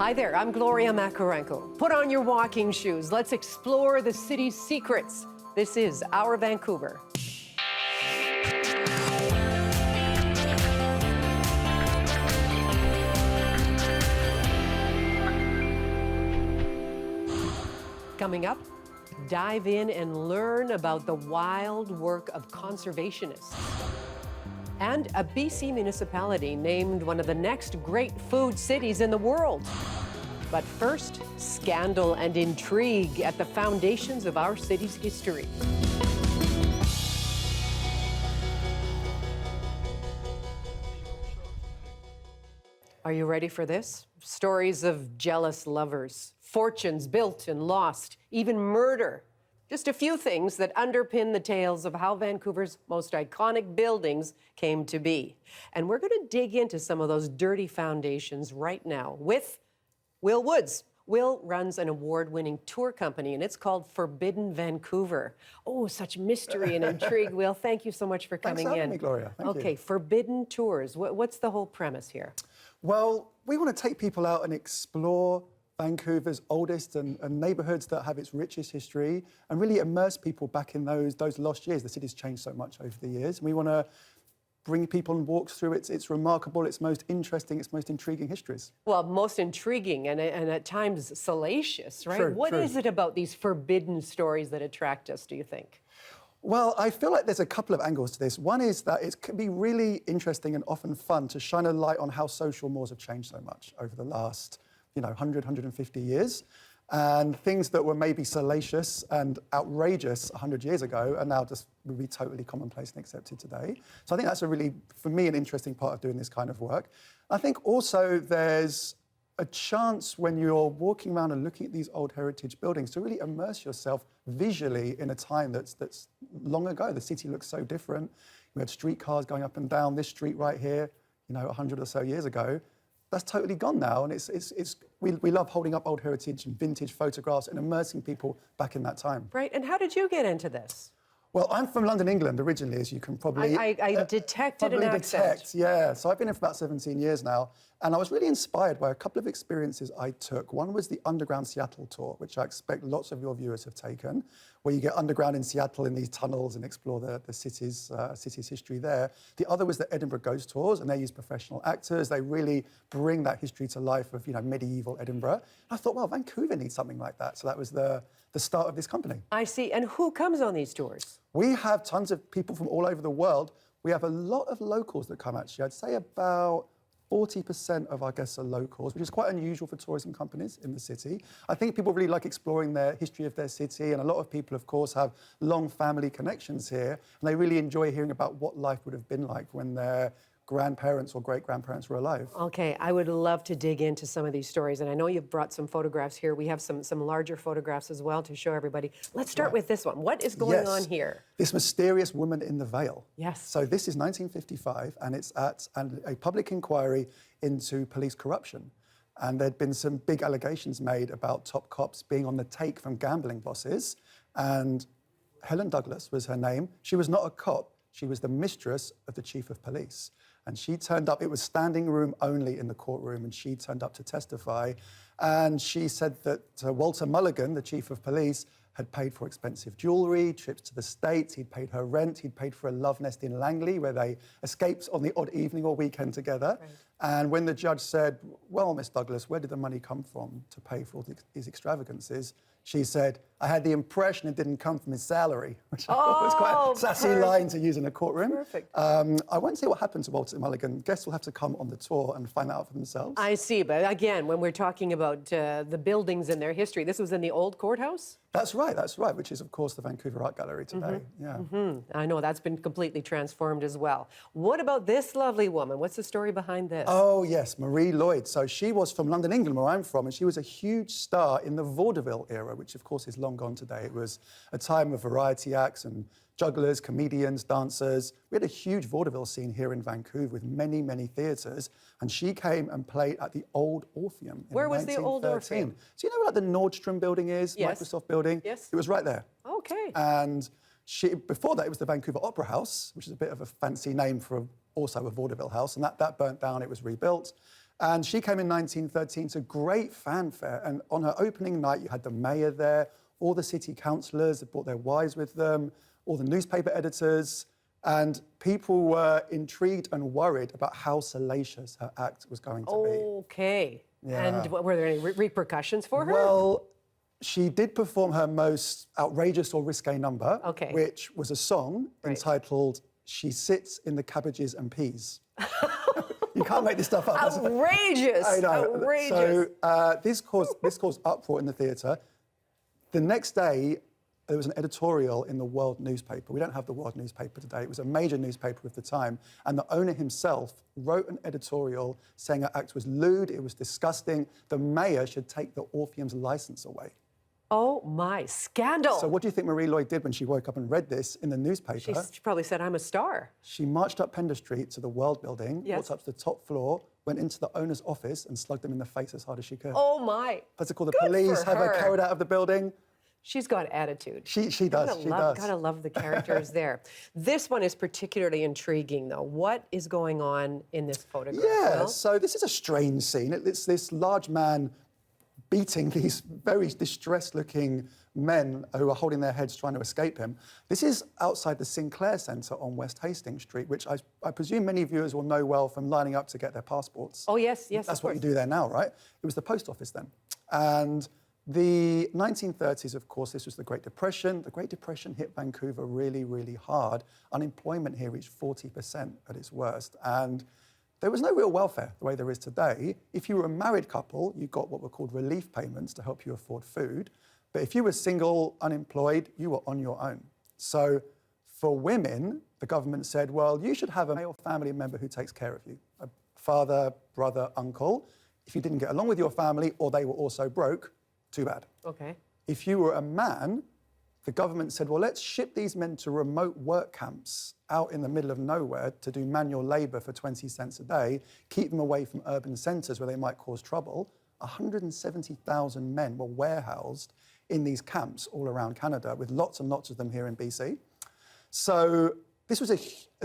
Hi there, I'm Gloria Makarenko. Put on your walking shoes. Let's explore the city's secrets. This is Our Vancouver. Coming up, dive in and learn about the wild work of conservationists. And a BC municipality named one of the next great food cities in the world. But first, scandal and intrigue at the foundations of our city's history. Are you ready for this? Stories of jealous lovers, fortunes built and lost, even murder. Just a few things that underpin the tales of how Vancouver's most iconic buildings came to be. And we're going to dig into some of those dirty foundations right now with Will Woods. Will runs an award-winning tour company, and it's called Forbidden Vancouver. Oh, such mystery and intrigue, Will. Thank you so much for coming in. Thanks for having me, Gloria. Thank you. Okay, Forbidden Tours. What's the whole premise here? Well, we want to take people out and explore Vancouver's oldest and neighbourhoods that have its richest history and really immerse people back in those lost years. The city's changed so much over the years. And we want to bring people on walks through its remarkable, its most interesting, its most intriguing histories. Well, most intriguing and at times salacious, right? True, What true. is it about these forbidden stories that attract us, do you think? Well, I feel like there's a couple of angles to this. One is that it can be really interesting and often fun to shine a light on how social mores have changed so much over the last 100, 150 years. And things that were maybe salacious and outrageous 100 years ago are now just would be totally commonplace and accepted today. So I think that's a really, for me, an interesting part of doing this kind of work. I think also there's a chance when you're walking around and looking at these old heritage buildings to really immerse yourself visually in a time that's long ago. The city looks so different. We had streetcars going up and down this street right here, 100 or so years ago. That's totally gone now, and we love holding up old heritage and vintage photographs and immersing people back in that time. Right, and how did you get into this? Well, I'm from London, England, originally, as you can probably... I detected an accent. Yeah. So I've been here for about 17 years now, and I was really inspired by a couple of experiences I took. One was the Underground Seattle tour, which I expect lots of your viewers have taken, where you get underground in Seattle in these tunnels and explore the city's history there. The other was the Edinburgh Ghost Tours, and they use professional actors. They really bring that history to life of, medieval Edinburgh. And I thought, well, Vancouver needs something like that. So that was the start of this company. I see. And who comes on these tours? We have tons of people from all over the world. We have a lot of locals that come, actually. I'd say about 40% of our guests are locals, which is quite unusual for tourism companies in the city. I think people really like exploring the history of their city, and a lot of people, of course, have long family connections here, and they really enjoy hearing about what life would have been like when their grandparents or great-grandparents were alive. Okay, I would love to dig into some of these stories, and I know you've brought some photographs here. We have some larger photographs as well to show everybody. Let's start with this one. What is going on here? This mysterious woman in the veil. Yes. So this is 1955, and it's at a public inquiry into police corruption. And there'd been some big allegations made about top cops being on the take from gambling bosses. And Helen Douglas was her name. She was not a cop. She was the mistress of the chief of police. And she turned up, it was standing room only in the courtroom, and she turned up to testify. And she said that Walter Mulligan, the chief of police, had paid for expensive jewellery, trips to the States, he'd paid her rent, he'd paid for a love nest in Langley where they escaped on the odd evening or weekend together. Right. And when the judge said, well, Miss Douglas, where did the money come from to pay for all these extravagances? She said, I had the impression it didn't come from his salary, which I thought was quite a sassy line to use in a courtroom. Perfect. I won't say what happened to Walter Mulligan. Guests will have to come on the tour and find that out for themselves. I see, but again, when we're talking about the buildings and their history, this was in the old courthouse? That's right, which is, of course, the Vancouver Art Gallery today. Yeah. I know, that's been completely transformed as well. What about this lovely woman? What's the story behind this? Oh, yes, Marie Lloyd. So she was from London, England, where I'm from, and she was a huge star in the vaudeville era, which, of course, is long gone today. It was a time of variety acts and jugglers, comedians, dancers. We had a huge vaudeville scene here in Vancouver with many, many theatres, and she came and played at the Old Orpheum in Where was the Old 1913. Orpheum? So you know where like, the Nordstrom building is, Yes. Microsoft building? Yes. It was right there. Okay. And before that, it was the Vancouver Opera House, which is a bit of a fancy name for also a vaudeville house, and that burnt down, it was rebuilt. And she came in 1913 to great fanfare. And on her opening night, you had the mayor there, all the city councillors had brought their wives with them, all the newspaper editors, and people were intrigued and worried about how salacious her act was going to be. Okay. Yeah. And were there any repercussions for her? Well, she did perform her most outrageous or risque number, which was a song entitled "She Sits in the Cabbages and Peas." You can't make this stuff up. Outrageous! I know. Outrageous. So this caused uproar in the theatre. The next day, there was an editorial in the World newspaper. We don't have the World newspaper today. It was a major newspaper of the time. And the owner himself wrote an editorial saying her act was lewd, it was disgusting. The mayor should take the Orpheum's license away. Oh my, scandal! So what do you think Marie Lloyd did when she woke up and read this in the newspaper? She probably said, I'm a star. She marched up Pender Street to the World building, walked up to the top floor, went into the owner's office and slugged him in the face as hard as she could. Oh my. Had to call the police, have her carried out of the building. She's got attitude. She does, she does. Gotta love the characters there. This one is particularly intriguing, though. What is going on in this photograph? Yeah, so this is a strange scene. It's this large man beating these very distressed-looking men who are holding their heads trying to escape him. This is outside the Sinclair Centre on West Hastings Street, which I presume many viewers will know well from lining up to get their passports. Oh, yes, yes, That's what you do there now, right? It was the post office then. And the 1930s, of course, this was the Great Depression. The Great Depression hit Vancouver really, really hard. Unemployment here reached 40% at its worst. And there was no real welfare the way there is today. If you were a married couple, you got what were called relief payments to help you afford food. But if you were single, unemployed, you were on your own. So for women, the government said, well, you should have a male family member who takes care of you, a father, brother, uncle. If you didn't get along with your family or they were also broke, too bad. Okay. If you were a man, the government said, well, let's ship these men to remote work camps out in the middle of nowhere to do manual labour for 20 cents a day, keep them away from urban centres where they might cause trouble. 170,000 men were warehoused in these camps all around Canada, with lots and lots of them here in BC. So there was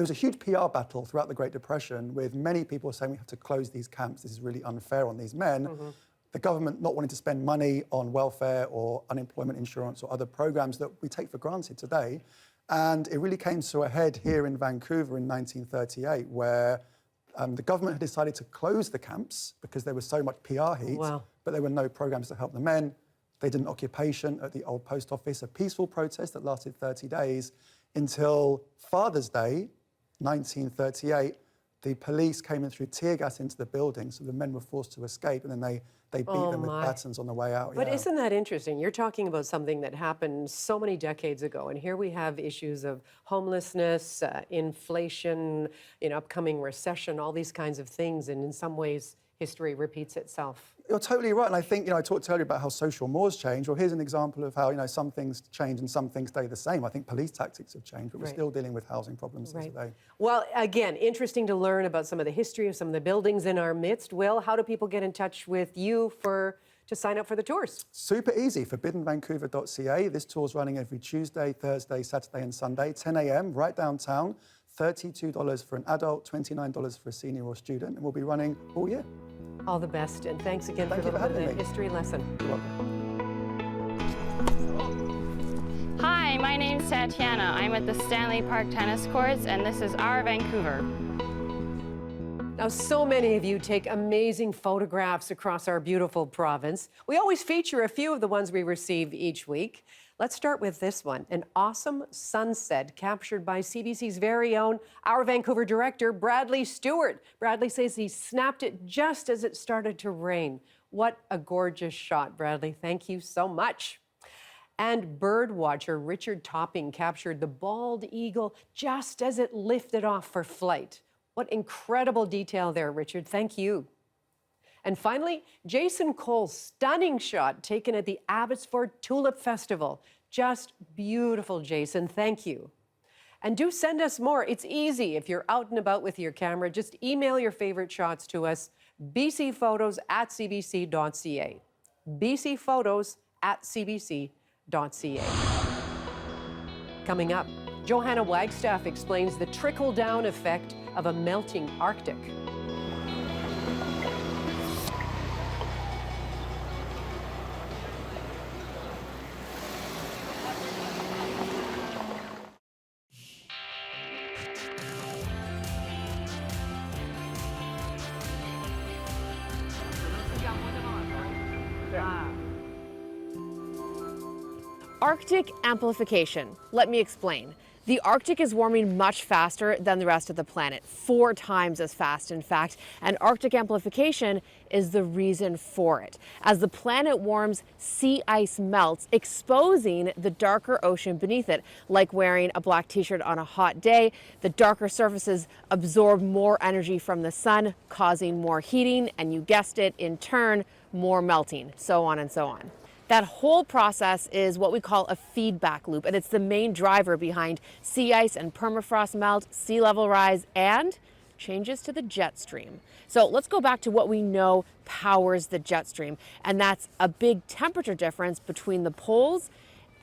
a huge PR battle throughout the Great Depression, with many people saying we have to close these camps, this is really unfair on these men. Mm-hmm. The government not wanting to spend money on welfare or unemployment insurance or other programs that we take for granted today. And it really came to a head here in Vancouver in 1938, where the government had decided to close the camps because there was so much PR heat, but there were no programs to help the men. They did an occupation at the old post office, a peaceful protest that lasted 30 days until Father's Day, 1938. The police came in through tear gas into the building, so the men were forced to escape, and then they beat them with batons on the way out. But isn't that interesting? You're talking about something that happened so many decades ago, and here we have issues of homelessness, inflation, upcoming recession, all these kinds of things, and in some ways, history repeats itself. You're totally right, and I think, I talked earlier about how social mores change. Well, here's an example of how, some things change and some things stay the same. I think police tactics have changed, but we're still dealing with housing problems today. Well, again, interesting to learn about some of the history of some of the buildings in our midst. Will, how do people get in touch with you to sign up for the tours? Super easy, forbiddenvancouver.ca. This tour's running every Tuesday, Thursday, Saturday and Sunday, 10 a.m, right downtown. $32 for an adult, $29 for a senior or student, and we'll be running all year. All the best, and thanks again for the history lesson. You're welcome. Hi, my name's Tatiana. I'm at the Stanley Park Tennis Courts, and this is Our Vancouver. Now, so many of you take amazing photographs across our beautiful province. We always feature a few of the ones we receive each week. Let's start with this one, an awesome sunset captured by CBC's very own Our Vancouver director, Bradley Stewart. Bradley says he snapped it just as it started to rain. What a gorgeous shot, Bradley. Thank you so much. And bird watcher Richard Topping captured the bald eagle just as it lifted off for flight. What incredible detail there, Richard. Thank you. And finally, Jason Cole's stunning shot taken at the Abbotsford Tulip Festival. Just beautiful, Jason. Thank you. And do send us more. It's easy. If you're out and about with your camera, just email your favorite shots to us, bcphotos@cbc.ca. bcphotos@cbc.ca. Coming up, Johanna Wagstaff explains the trickle-down effect of a melting Arctic. Arctic amplification. Let me explain. The Arctic is warming much faster than the rest of the planet, 4 times as fast, in fact, and Arctic amplification is the reason for it. As the planet warms, sea ice melts, exposing the darker ocean beneath it. Like wearing a black t-shirt on a hot day, the darker surfaces absorb more energy from the sun, causing more heating, and you guessed it, in turn, more melting, so on and so on. That whole process is what we call a feedback loop, and it's the main driver behind sea ice and permafrost melt, sea level rise, and changes to the jet stream. So let's go back to what we know powers the jet stream, and that's a big temperature difference between the poles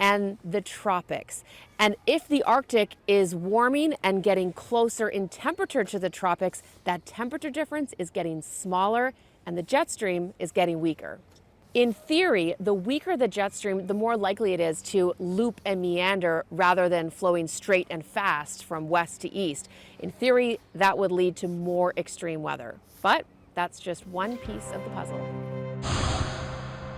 and the tropics. And if the Arctic is warming and getting closer in temperature to the tropics, that temperature difference is getting smaller and the jet stream is getting weaker. In theory, the weaker the jet stream, the more likely it is to loop and meander rather than flowing straight and fast from west to east. In theory, that would lead to more extreme weather. But that's just one piece of the puzzle.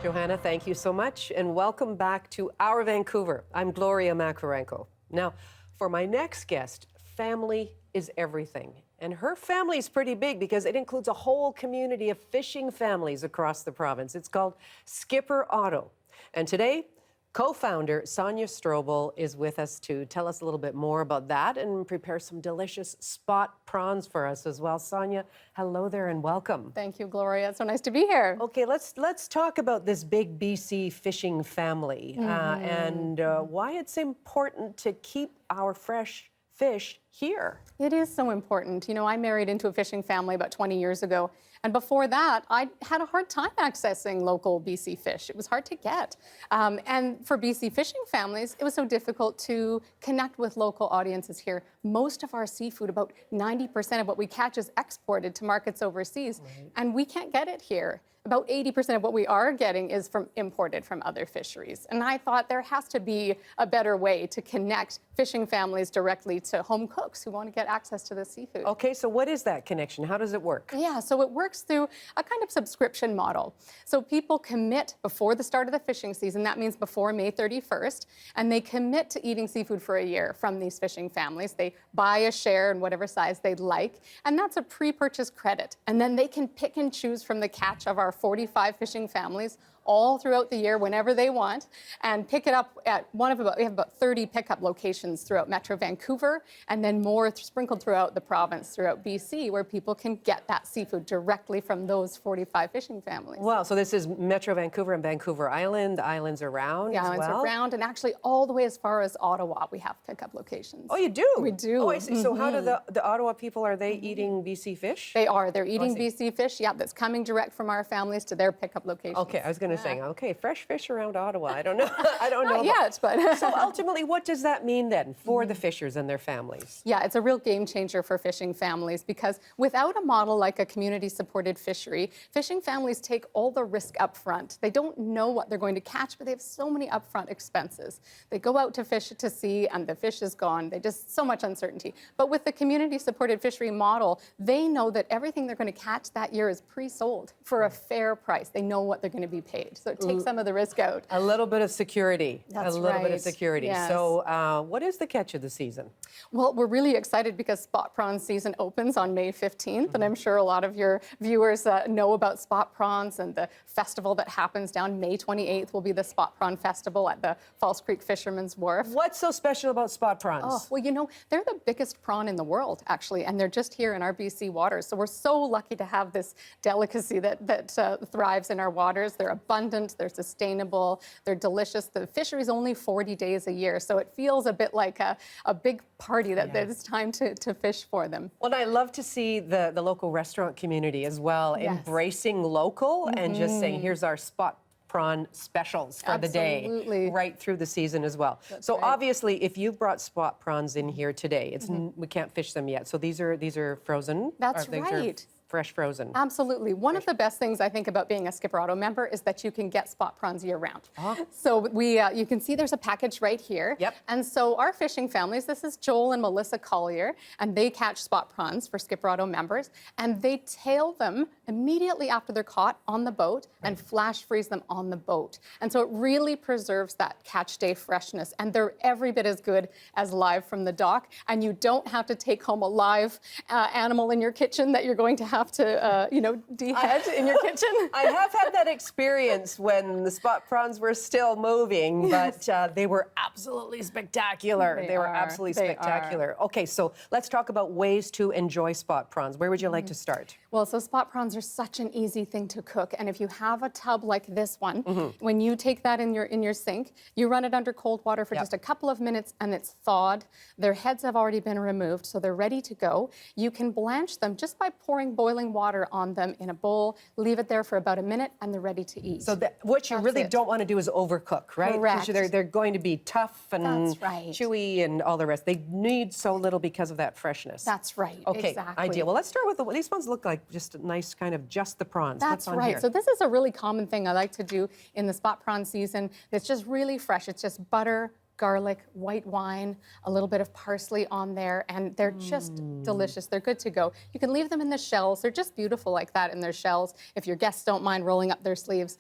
Johanna, thank you so much, and welcome back to Our Vancouver. I'm Gloria Makarenko. Now, for my next guest, family is everything. And her family is pretty big because it includes a whole community of fishing families across the province. It's called Skipper Otto. And today, co-founder Sonia Strobel is with us to tell us a little bit more about that and prepare some delicious spot prawns for us as well. Sonia, hello there and welcome. Thank you, Gloria. It's so nice to be here. Okay, let's talk about this big BC fishing family and why it's important to keep our fresh fish here. It is so important. You know, I married into a fishing family about 20 years ago. And before that, I had a hard time accessing local BC fish. It was hard to get. And for BC fishing families, it was so difficult to connect with local audiences here. Most of our seafood, about 90% of what we catch, is exported to markets overseas. Right. And we can't get it here. About 80% of what we are getting is imported from other fisheries. And I thought there has to be a better way to connect fishing families directly to home cooks who want to get access to the seafood. Okay, so what is that connection? How does it work? Yeah, so it works through a kind of subscription model. So people commit before the start of the fishing season, that means before May 31st, and they commit to eating seafood for a year from these fishing families. They buy a share in whatever size they'd like, and that's a pre-purchase credit. And then they can pick and choose from the catch of our 45 fishing families all throughout the year whenever they want, and pick it up at we have about 30 pickup locations throughout Metro Vancouver, and then more sprinkled throughout the province, throughout BC, where people can get that seafood directly from those 45 fishing families. Wow, so this is Metro Vancouver and Vancouver Island, the islands around the as islands well? around, and actually all the way as far as Ottawa, we have pickup locations. Oh, you do? We do. Oh, I see. So how do the Ottawa people, are they eating BC fish? They are. They're eating BC fish, yeah, that's coming direct from our families to their pickup locations. Okay, I was going to say, okay, fresh fish around Ottawa. I don't know. I don't know. Not yet, but so ultimately, what does that mean then for the fishers and their families? Yeah, it's a real game changer for fishing families, because without a model like a community-supported fishery, fishing families take all the risk up front. They don't know what they're going to catch, but they have so many upfront expenses. They go out to fish to sea, and the fish is gone. They just so much uncertainty. But with the community-supported fishery model, they know that everything they're going to catch that year is pre-sold for a fair price. They know what they're going to be paid. So it takes some of the risk out. A little bit of security. That's a little bit of right. security. Yes. So what is the catch of the season? Well, we're really excited because spot prawn season opens on May 15th, and I'm sure a lot of your viewers know about spot prawns and the festival that happens down May 28th will be the Spot Prawn Festival at the False Creek Fisherman's Wharf. What's so special about spot prawns? Oh, well, you know, they're the biggest prawn in the world, actually, and they're just here in our BC waters. So we're so lucky to have this delicacy that thrives in our waters. They're abundant, they're sustainable, they're delicious. The fishery's only 40 days a year, so it feels a bit like a big party that it's time to fish for them. Well, I love to see the local restaurant community as well, embracing local and just saying, here's our spot prawn specials for the day, right through the season as well. That's so right. Obviously, if you brought spot prawns in here today, it's we can't fish them yet. So these are frozen. That's right. fresh frozen. Absolutely. One of the best things I think about being a Skipper Otto member is that you can get spot prawns year-round. So you can see there's a package right here. Yep. And so our fishing families, this is Joel and Melissa Collier, and they catch spot prawns for Skipper Otto members, and they tail them immediately after they're caught on the boat and flash freeze them on the boat. And so it really preserves that catch day freshness, and they're every bit as good as live from the dock, and you don't have to take home a live animal in your kitchen that you're going to have to, dehead in your kitchen. I have had that experience when the spot prawns were still moving, but they were absolutely spectacular. They were absolutely spectacular. Okay, so let's talk about ways to enjoy spot prawns. Where would you like to start? Well, so spot prawns are such an easy thing to cook, and if you have a tub like this one, when you take that in your sink, you run it under cold water for just a couple of minutes, and it's thawed. Their heads have already been removed, so they're ready to go. You can blanch them just by pouring boiling water on them in a bowl, leave it there for about a minute, and they're ready to eat. So what you really don't want to do is overcook, right? Correct. Because they're going to be tough and That's right. chewy and all the rest. They need so little because of that freshness. That's right. Okay, exactly. ideal. Well, let's start with these ones look like just a nice kind of just the prawns. That's What's on right. here? So this is a really common thing I like to do in the spot prawn season. It's just really fresh. It's just butter, garlic, white wine, a little bit of parsley on there, and they're just delicious. They're good to go. You can leave them in the shells. They're just beautiful like that in their shells. If your guests don't mind rolling up their sleeves,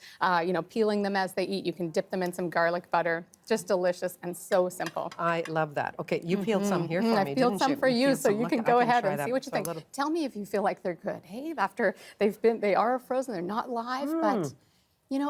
peeling them as they eat, you can dip them in some garlic butter. Just delicious and so simple. I love that. Okay, you peeled some here for me, I peeled didn't some you? for you, peeled so some. you Look, can I go ahead try and that. see what you So think. little- Tell me if you feel like they're good. Hey, after they are frozen, they're not live, but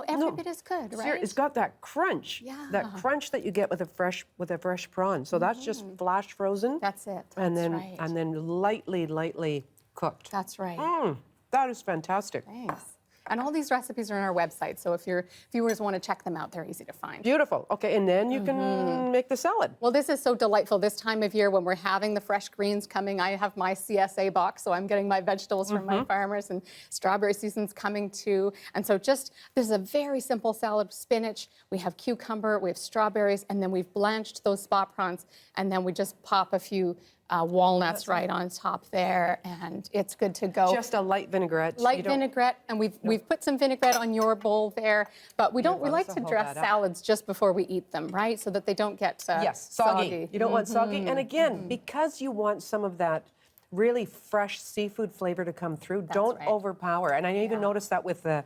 every bit is good, right? It's got that crunch. Yeah. That crunch that you get with a fresh prawn. So that's just flash frozen. That's it. and then right. and then lightly cooked. That's right. That is fantastic. Thanks. And all these recipes are on our website, so if your viewers want to check them out, they're easy to find. Beautiful. Okay, and then you can make the salad. Well, this is so delightful this time of year when we're having the fresh greens coming. I have my CSA box, so I'm getting my vegetables from my farmers, and strawberry season's coming too. And so this is a very simple salad: spinach, we have cucumber, we have strawberries, and then we've blanched those spot prawns, and then we just pop a few walnuts right on top there, and it's good to go. Just a light vinaigrette. Light vinaigrette, and we've put some vinaigrette on your bowl there, but we like to dress salads just before we eat them, right? So that they don't get soggy. You don't want soggy. And again, because you want some of that really fresh seafood flavor to come through, don't right. overpower. And I even noticed that with the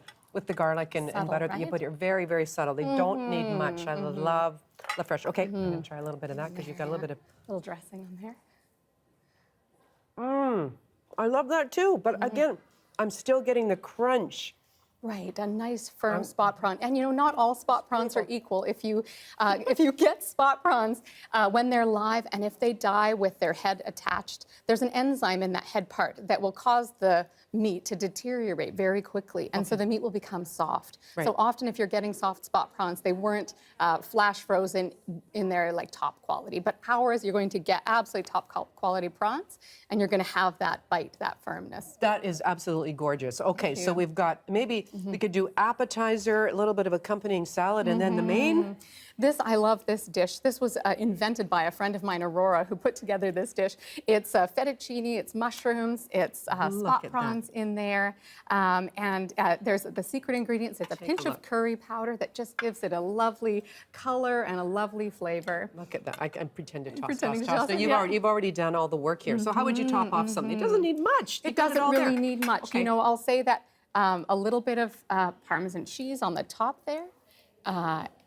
garlic and butter that you right? put here. Very, very subtle. They don't need much. I love the fresh. Okay, I'm going to try a little bit of that because you've got a little bit of... little dressing on there. I love that too, but again, I'm still getting the crunch. Right, a nice firm spot prawn. And not all spot prawns are equal. If you get spot prawns when they're live, and if they die with their head attached, there's an enzyme in that head part that will cause the meat to deteriorate very quickly, and so the meat will become soft. Right. So often if you're getting soft spot prawns, they weren't flash frozen in their top quality, but ours, you're going to get absolutely top quality prawns, and you're going to have that bite, that firmness. That is absolutely gorgeous. Okay, so we've got, maybe we could do appetizer, a little bit of accompanying salad, and then the main. I love this dish. This was invented by a friend of mine, Aurora, who put together this dish. It's fettuccine, it's mushrooms, it's spot prawns in there, and there's the secret ingredients. It's a pinch of curry powder that just gives it a lovely color and a lovely flavor. Look at that. I pretend to toss. Pretending to So toss it, you've already done all the work here. So how would you top off something? It doesn't need much. It doesn't really need much. Okay. I'll say that a little bit of Parmesan cheese on the top there.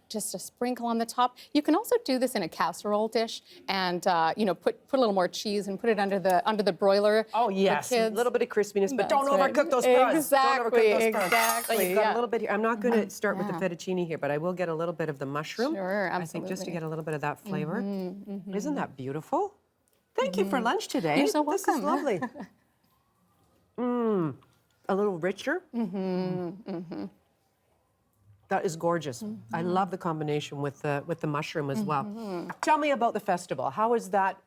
Just a sprinkle on the top. You can also do this in a casserole dish, and put a little more cheese and put it under the broiler. Oh yes, a kids. little bit of crispiness, but don't That's right. overcook those prawns. Exactly, Don't overcook those prawns. exactly, So you've got yeah. a little bit here. I'm not going to start with the fettuccine here, but I will get a little bit of the mushroom. Sure, I think just to absolutely. get a little bit of that flavor. Isn't that beautiful? Thank you for lunch today. You're so This is welcome. lovely. A little richer. That is gorgeous. I love the combination with the mushroom as well. Tell me about the festival. How is that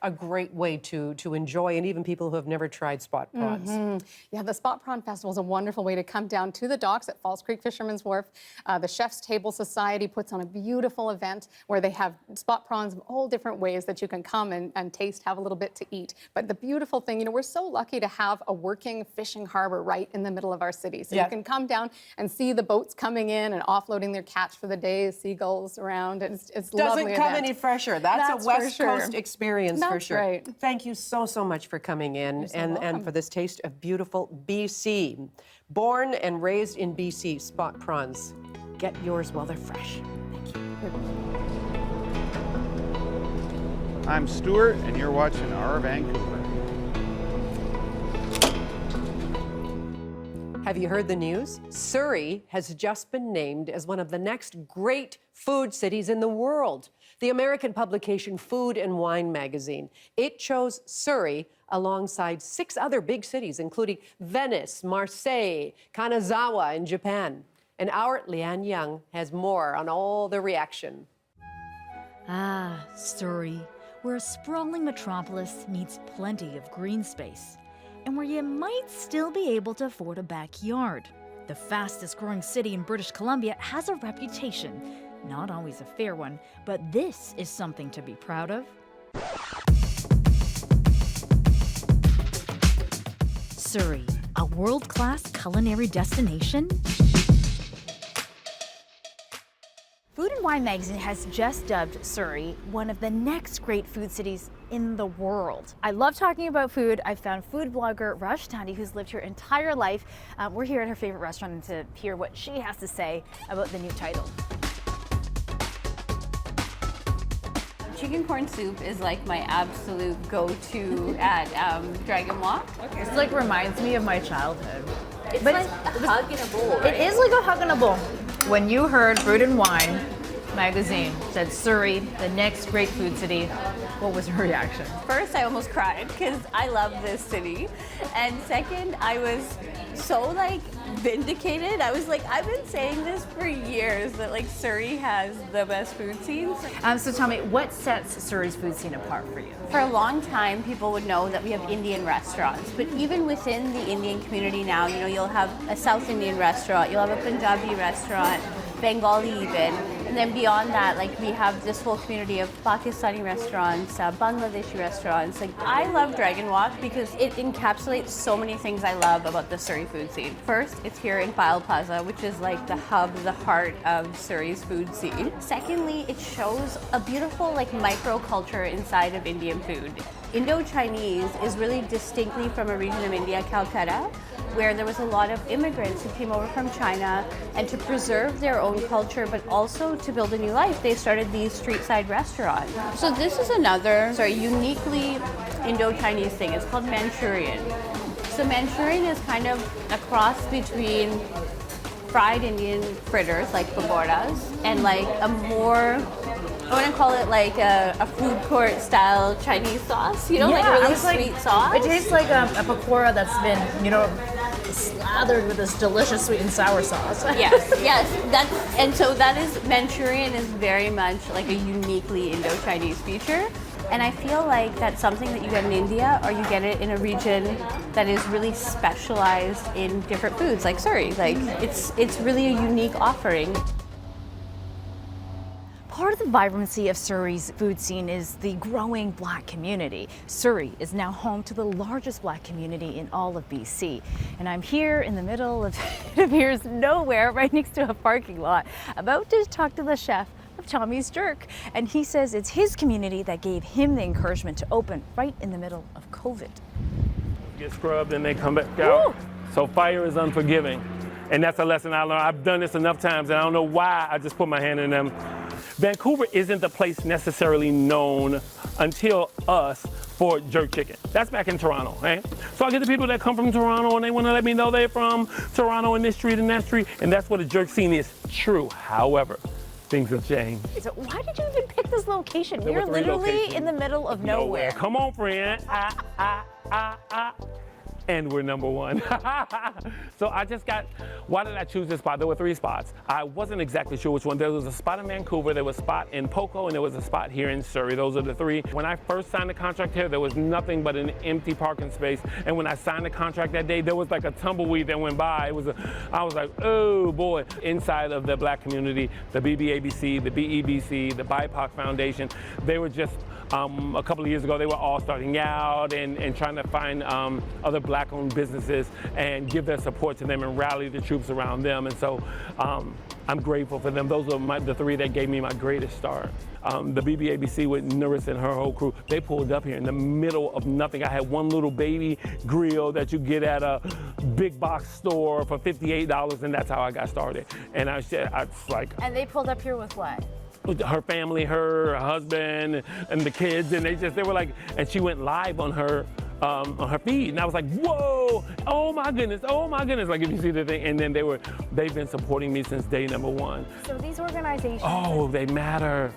a great way to enjoy, and even people who have never tried spot prawns. Yeah, the Spot Prawn Festival is a wonderful way to come down to the docks at Falls Creek Fisherman's Wharf. The Chef's Table Society puts on a beautiful event where they have spot prawns of all different ways that you can come and taste, have a little bit to eat. But the beautiful thing, you know, we're so lucky to have a working fishing harbor right in the middle of our city. So you can come down and see the boats coming in and offloading their catch for the day, seagulls around. It's lovely Doesn't come event. any fresher. That's a West for sure. Coast experience for That's sure. right. Thank you so much for coming in and welcome. for this taste of beautiful BC. Born and raised in BC, spot prawns. Get yours while they're fresh. Thank you. I'm Stuart, and you're watching Our Vancouver. Have you heard the news? Surrey has just been named as one of the next great food cities in the world. The American publication Food and Wine magazine. It chose Surrey alongside 6 other big cities, including Venice, Marseille, Kanazawa in Japan. And our Leanne Young has more on all the reaction. Ah, Surrey, where a sprawling metropolis needs plenty of green space, and where you might still be able to afford a backyard. The fastest growing city in British Columbia has a reputation, not always a fair one, but this is something to be proud of. Surrey, a world-class culinary destination? Food and Wine magazine has just dubbed Surrey one of the next great food cities in the world. I love talking about food. I found food blogger Raj Tandi, who's lived her entire life. We're here at her favorite restaurant to hear what she has to say about the new title. Chicken corn soup is like my absolute go-to at Dragon Walk. This like reminds me of my childhood. It's like a hug in a bowl, right? It is like a hug in a bowl. When you heard Food and Wine magazine said Surrey, the next great food city, what was your reaction? First, I almost cried because I love this city. And second, I was so like vindicated. I was like, I've been saying this for years that like Surrey has the best food scenes. So tell me, what sets Surrey's food scene apart for you? For a long time, people would know that we have Indian restaurants, but even within the Indian community now, you know, you'll have a South Indian restaurant, you'll have a Punjabi restaurant, Bengali even, and then beyond that, like we have this whole community of Pakistani restaurants, Bangladeshi restaurants. Like I love Dragon Walk because it encapsulates so many things I love about the Surrey food scene. First, it's here in File Plaza, which is like the hub, the heart of Surrey's food scene. Secondly, it shows a beautiful like micro culture inside of Indian food. Indo-Chinese is really distinctly from a region of India, Calcutta, where there was a lot of immigrants who came over from China, and to preserve their own culture, but also to build a new life, they started these street-side restaurants. So this is another, uniquely Indo-Chinese thing. It's called Manchurian. So Manchurian is kind of a cross between fried Indian fritters, like pakoras, and like a more, I want to call it like a food court style Chinese sauce, you know, like a really sweet sauce. It tastes like a pakora that's been, you know, slathered with this delicious sweet and sour sauce. Yes. And so that is, Manchurian is very much like a uniquely Indo-Chinese feature. And I feel like that's something that you get in India, or you get it in a region that is really specialized in different foods, like Surrey. Like it's really a unique offering. Part of the vibrancy of Surrey's food scene is the growing Black community. Surrey is now home to the largest Black community in all of BC. And I'm here in the middle of, it appears nowhere, right next to a parking lot, about to talk to the chef of Tommy's Jerk. And he says it's his community that gave him the encouragement to open right in the middle of COVID. Get scrubbed and they come back out. Woo! So fire is unforgiving. And that's a lesson I learned. I've done this enough times and I don't know why I just put my hand in them. Vancouver isn't the place necessarily known until us for jerk chicken. That's back in Toronto, right? So I get the people that come from Toronto and they want to let me know they're from Toronto and this street and that street, and that's what a jerk scene is. True, however, things have changed. So why did you even pick this location? You're literally in the middle of nowhere. Come on, friend. and we're number one. So I just got, why did I choose this spot? There were 3 spots. I wasn't exactly sure which one. There was a spot in Vancouver, there was a spot in Poco, and there was a spot here in Surrey. Those are the 3. When I first signed the contract here, there was nothing but an empty parking space. And when I signed the contract that day, there was like a tumbleweed that went by. I was like, oh boy. Inside of the black community, the BBABC, the BEBC, the BIPOC Foundation, they were just, a couple of years ago, they were all starting out and trying to find other black-owned businesses and give their support to them and rally the troops around them. And so I'm grateful for them. Those are the 3 that gave me my greatest start. The BBABC with Norris and her whole crew, they pulled up here in the middle of nothing. I had one little baby grill that you get at a big box store for $58, and that's how I got started. And I was like... And they pulled up here with what? Her family, her husband, and the kids, and they were like, and she went live on her feed, and I was like, whoa, oh my goodness, like if you see the thing, and then they've been supporting me since day number 1. So these organizations... Oh, they matter.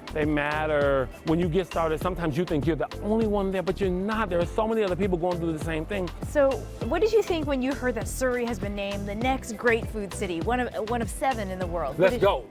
When you get started, sometimes you think you're the only one there, but you're not. There are so many other people going through the same thing. So what did you think when you heard that Surrey has been named the next great food city, one of 7 in the world? Let's go.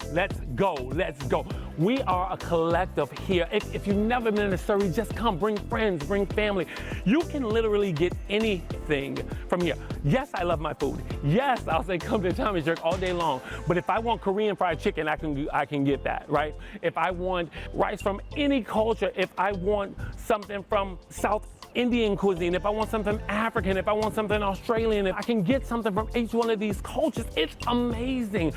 We are a collective here. If you've never been to Surrey, just come, bring friends, bring family. You can literally get anything from here. Yes, I love my food. Yes, I'll say come to Tommy's Jerk all day long. But if I want Korean fried chicken, I can get that, right? If I want rice from any culture, if I want something from South Indian cuisine, if I want something African, if I want something Australian, if I can get something from each one of these cultures, it's amazing.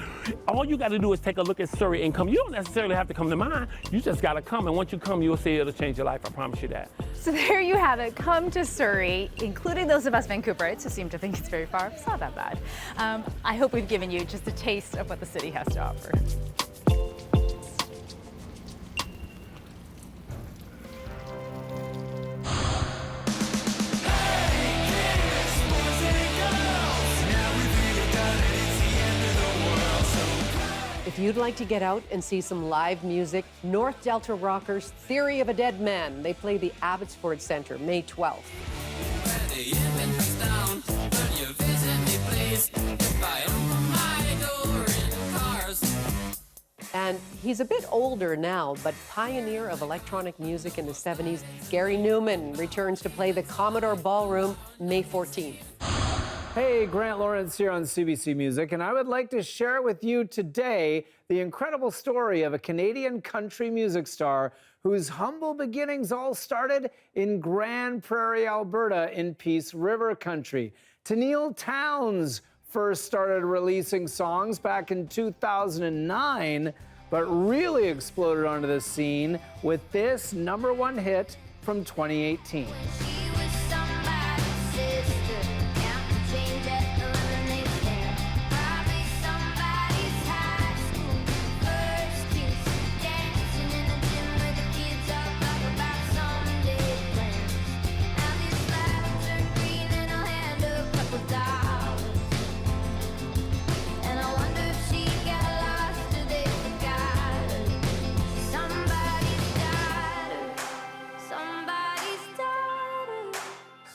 All you got to do is take a look at Surrey and come. You don't necessarily have to come to mine. You just got to come, and once you come, you'll see it'll change your life. I promise you that. So there you have it. Come to Surrey, including those of us Vancouverites who seem to think it's very far. It's not that bad. I hope we've given you just a taste of what the city has to offer. If you'd like to get out and see some live music, North Delta rockers Theory of a Dead Man. They play the Abbotsford Centre May 12th. And he's a bit older now, but pioneer of electronic music in the 70s, Gary Newman returns to play the Commodore Ballroom May 14th. Hey, Grant Lawrence here on CBC Music, and I would like to share with you today the incredible story of a Canadian country music star whose humble beginnings all started in Grand Prairie, Alberta in Peace River country. Tenille Townes first started releasing songs back in 2009, but really exploded onto the scene with this #1 hit from 2018.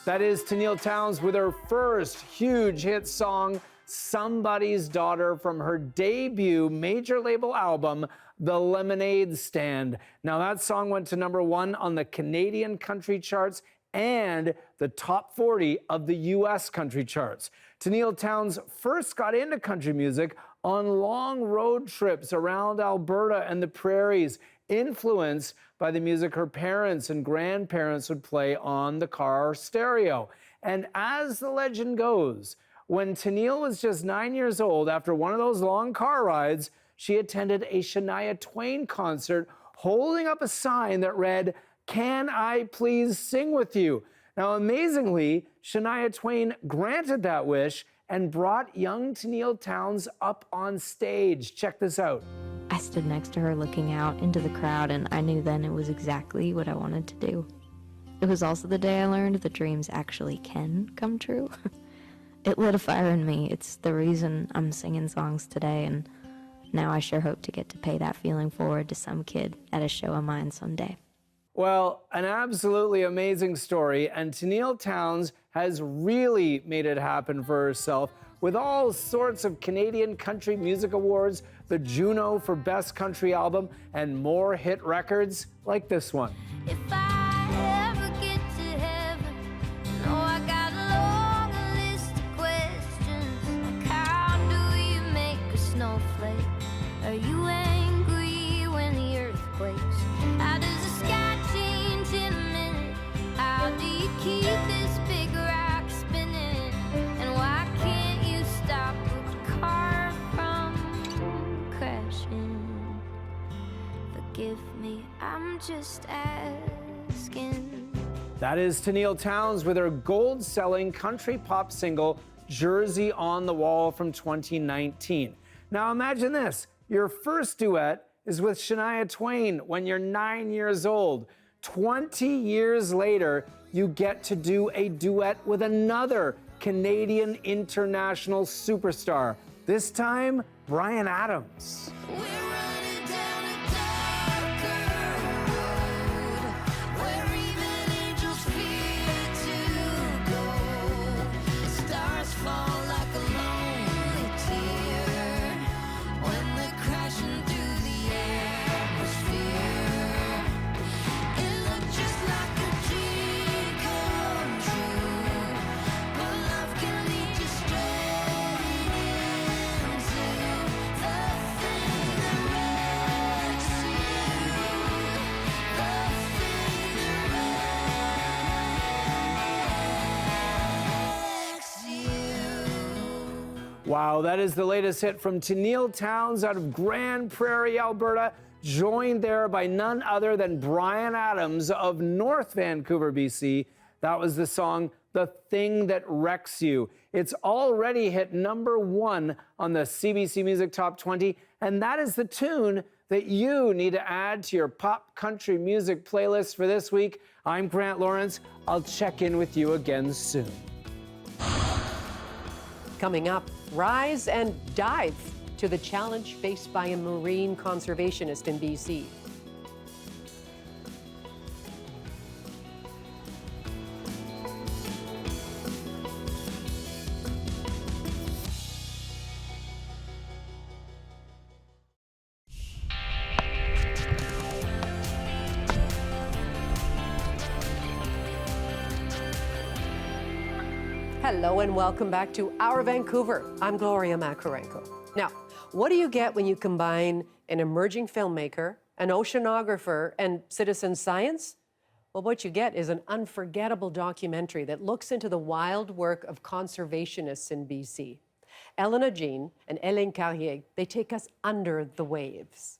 That is Tenille Townes with her first huge hit song, Somebody's Daughter, from her debut major label album, The Lemonade Stand. Now that song went to #1 on the Canadian country charts and the top 40 of the US country charts. Tenille Townes first got into country music on long road trips around Alberta and the prairies, influenced by the music her parents and grandparents would play on the car stereo. And as the legend goes, when Tenille was just 9 years old, after one of those long car rides, she attended a Shania Twain concert holding up a sign that read, "Can I please sing with you?" Now, amazingly, Shania Twain granted that wish and brought young Tenille Townes up on stage. Check this out. I stood next to her looking out into the crowd, and I knew then it was exactly what I wanted to do. It was also the day I learned that dreams actually can come true. It lit a fire in me. It's the reason I'm singing songs today, and now I sure hope to get to pay that feeling forward to some kid at a show of mine someday. Well, an absolutely amazing story, and Tenille Townes has really made it happen for herself with all sorts of Canadian Country Music Awards, the Juno for Best Country Album, and more hit records like this one. If I ever get to heaven, no, I got a long list of questions. Like, how do you make a snowflake? Are you angry when the earth quakes? How does the sky change in a minute? How do you keep this big rock spinning? And why can't you stop a car from crashing? Forgive me, I'm just asking. That is Tenille Townes with her gold-selling country pop single, Jersey on the Wall from 2019. Now imagine this, your first duet is with Shania Twain when you're 9 years old. 20 years later, you get to do a duet with another Canadian international superstar, this time Bryan Adams. Wow, that is the latest hit from Tenille Townes out of Grand Prairie, Alberta, joined there by none other than Bryan Adams of North Vancouver, BC. That was the song, The Thing That Wrecks You. It's already hit #1 on the CBC Music Top 20, and that is the tune that you need to add to your pop country music playlist for this week. I'm Grant Lawrence. I'll check in with you again soon. Coming up, rise and dive to the challenge faced by a marine conservationist in BC. Hello and welcome back to Our Vancouver. I'm Gloria Makarenko. Now, what do you get when you combine an emerging filmmaker, an oceanographer, and citizen science? Well, what you get is an unforgettable documentary that looks into the wild work of conservationists in BC. Elena Jean and Hélène Carrier, they take us under the waves.